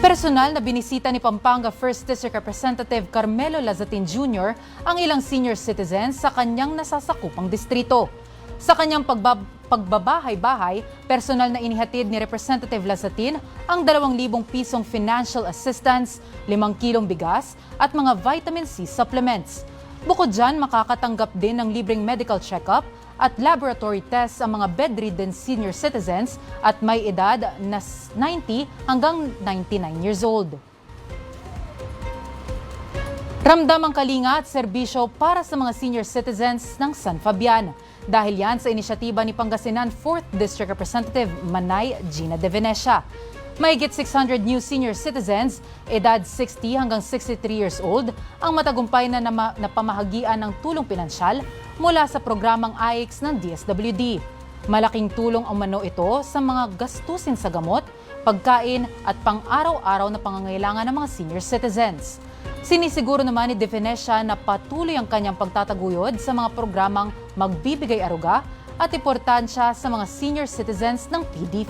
Personal na binisita ni Pampanga 1st District Representative Carmelo Lazatin Jr. ang ilang senior citizens sa kanyang nasasakupang distrito. Sa kanyang pagbabahay-bahay, personal na inihatid ni Representative Lazatin ang 2,000 pisong financial assistance, 5 kilong bigas at mga vitamin C supplements. Bukod dyan, makakatanggap din ng libreng medical check-up at laboratory tests ang mga bedridden senior citizens at may edad na 90 hanggang 99 years old. Ramdam ang kalinga at serbisyo para sa mga senior citizens ng San Fabian. Dahil yan sa inisyatiba ni Pangasinan 4th District Representative Manay Gina de Venecia. Mahigit 600 new senior citizens, edad 60 hanggang 63 years old, ang matagumpay na pamahagian ng tulong pinansyal mula sa programang AIX ng DSWD. Malaking tulong ang umano ito sa mga gastusin sa gamot, pagkain at pang-araw-araw na pangangailangan ng mga senior citizens. Sinisiguro naman ni De Venecia na patuloy ang kanyang pagtataguyod sa mga programang magbibigay aruga at importansya sa mga senior citizens ng PDP.